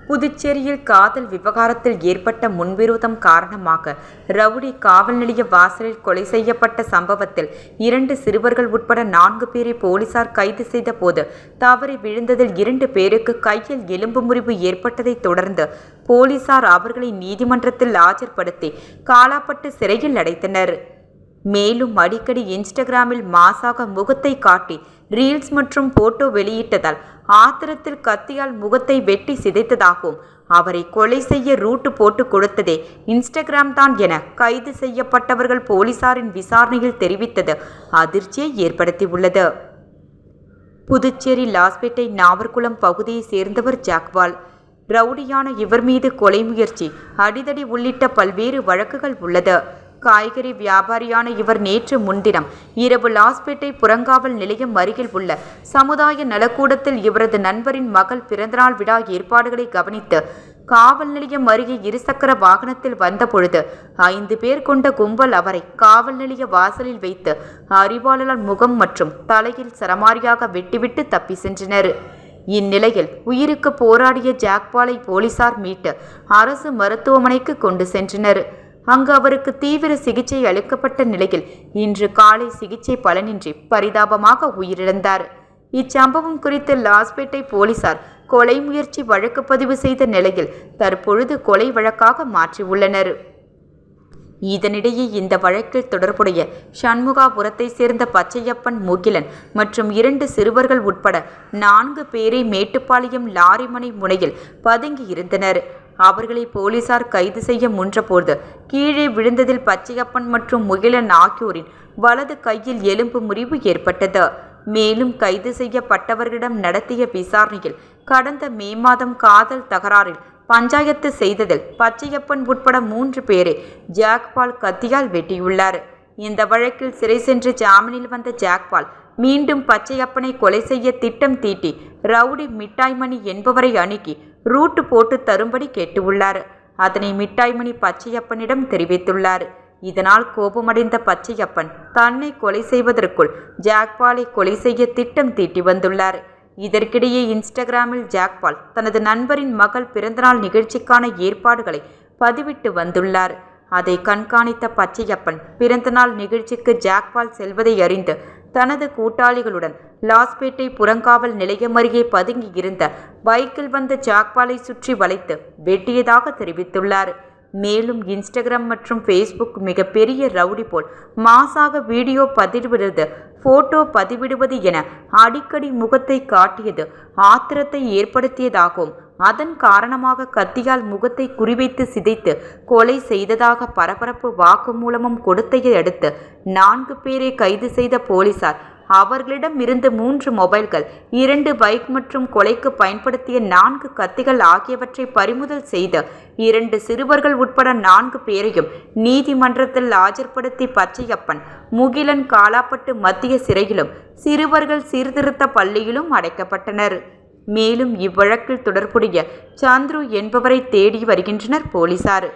புதுச்சேரியில் காதல் விவகாரத்தில் ஏற்பட்ட முன்விரோதம் காரணமாக ரவுடி காவல் நிலைய வாசலில் கொலை செய்யப்பட்ட சம்பவத்தில் 2 சிறுவர்கள் உட்பட 4 பேரை போலீசார் கைது செய்த போது தவறி விழுந்ததில் 2 பேருக்கு கையில் எலும்பு முறிவு ஏற்பட்டதை தொடர்ந்து போலீசார் அவர்களை நீதிமன்றத்தில் ஆஜர்படுத்தி காலாப்பட்டு சிறையில் அடைத்தனர். மேலும் அடிக்கடி இன்ஸ்டாகிராமில் மாசாக முகத்தை காட்டி ரீல்ஸ் மற்றும் போட்டோ வெளியிட்டதால் ஆத்திரத்தில் கத்தியால் முகத்தை வெட்டி சிதைத்ததாகவும் அவரை கொலை செய்ய ரூட்டு போட்டு கொடுத்ததே இன்ஸ்டாகிராம் தான் என கைது செய்யப்பட்டவர்கள் போலீசாரின் விசாரணையில் தெரிவித்தது அதிர்ச்சியை ஏற்படுத்தியுள்ளது. புதுச்சேரி லாஸ்பேட்டை நாவர்குளம் பகுதியை சேர்ந்தவர் ஜாக்பால். ரவுடியான இவர் மீது கொலை முயற்சி, அடிதடி உள்ளிட்ட பல்வேறு வழக்குகள் உள்ளது. காய்கறி வியாபாரியான இவர் நேற்று முன்தினம் இரவு லாஸ்பேட்டை புறங்காவல் நிலையம் அருகில் உள்ள சமுதாய நலக்கூடத்தில் இவரது நண்பரின் மகள் பிறந்தநாள் விழா ஏற்பாடுகளை கவனித்து காவல் நிலையம் அருகே இருசக்கர வாகனத்தில் வந்தபொழுது 5 பேர் கொண்ட கும்பல் அவரை காவல் நிலைய வாசலில் வைத்து அரிவாளால் முகம் மற்றும் தலையில் சரமாரியாக வெட்டிவிட்டு தப்பி சென்றனர். இந்நிலையில் உயிருக்கு போராடிய ஜாக்பாலை போலீசார் மீட்டு அரசு மருத்துவமனைக்கு கொண்டு சென்றனர். அங்கு அவருக்கு தீவிர சிகிச்சை அளிக்கப்பட்ட நிலையில் இன்று காலை சிகிச்சை பலனின்றி பரிதாபமாக உயிரிழந்தார். இச்சம்பவம் குறித்து லாஸ்பேட்டை போலீசார் கொலை முயற்சி வழக்கு பதிவு செய்த நிலையில் தற்பொழுது கொலை வழக்காக மாற்றியுள்ளனர். இதனிடையே இந்த வழக்கில் தொடர்புடைய சண்முகாபுரத்தை சேர்ந்த பச்சையப்பன், முகிலன் மற்றும் 2 சிறுவர்கள் உட்பட 4 பேரை மேட்டுப்பாளையம் லாரிமனை முனையில் பதுங்கி இருந்தனர். அவர்களை போலீசார் கைது செய்ய முன்றபோது கீழே விழுந்ததில் பச்சையப்பன் மற்றும் முகிலன் ஆகியோரின் வலது கையில் எலும்பு முறிவு ஏற்பட்டது. மேலும் கைது செய்யப்பட்டவர்களிடம் நடத்திய விசாரணையில் கடந்த மே மாதம் காதல் தகராறில் பஞ்சாயத்து செய்ததில் பச்சையப்பன் உட்பட 3 பேரை ஜாக்பால் கத்தியால் வெட்டியுள்ளார். இந்த வழக்கில் சிறை சென்று ஜாமீனில் வந்த ஜாக்பால் மீண்டும் பச்சையப்பனை கொலை செய்ய திட்டம் தீட்டி ரவுடி மிட்டாய்மணி என்பவரை அணுகி ரூட்டு போட்டு தரும்படி கேட்டுள்ளார். அதனை மிட்டாய்மணி பச்சையப்பனிடம் தெரிவித்துள்ளார். இதனால் கோபமடைந்த பச்சையப்பன் தன்னை கொலை செய்வதற்குள் ஜாக்பாலை கொலை செய்ய திட்டம் தீட்டி வந்துள்ளார். இதற்கிடையே இன்ஸ்டாகிராமில் ஜாக்பால் தனது நண்பரின் மகள் பிறந்தநாள் நிகழ்ச்சிக்கான ஏற்பாடுகளை பதிவிட்டு வந்துள்ளார். அதை கண்காணித்த பச்சையப்பன் பிறந்தநாள் நிகழ்ச்சிக்கு ஜாக்பால் செல்வதை அறிந்து தனது கூட்டாளிகளுடன் லாஸ்பேட்டை புறங்காவல் நிலையம் அருகே பதுங்கி இருந்த பைக்கில் வந்த ஜாக்பாலை சுற்றி வளைத்து வெட்டியதாக தெரிவித்துள்ளார். மேலும் இன்ஸ்டாகிராம் மற்றும் ஃபேஸ்புக் மிகப்பெரிய ரவுடி போல் மாசாக வீடியோ பதிவிடுவது, போட்டோ பதிவிடுவது என அடிக்கடி முகத்தை காட்டியது ஆத்திரத்தை ஏற்படுத்தியதாகவும் அதன் காரணமாக கத்தியால் முகத்தை குறிவைத்து சிதைத்து கொலை செய்ததாக பரபரப்பு வாக்குமூலமும் கொடுத்ததை அடுத்து 4 பேரை கைது செய்த போலீசார் அவர்களிடம் இருந்து 3 மொபைல்கள், 2 பைக் மற்றும் கொலைக்கு பயன்படுத்திய 4 கத்திகள் ஆகியவற்றை பறிமுதல் செய்து 2 சிறுவர்கள் உட்பட 4 பேரையும் நீதிமன்றத்தில் ஆஜர்படுத்தி பச்சையப்பன், முகிலன் காலாப்பட்டு மத்திய சிறையிலும் சிறுவர்கள் சீர்திருத்த பள்ளியிலும் அடைக்கப்பட்டனர். மேலும் இவ்வழக்கில் தொடர்புடைய சந்துரு என்பவரை தேடி வருகின்றனர் போலீசார்.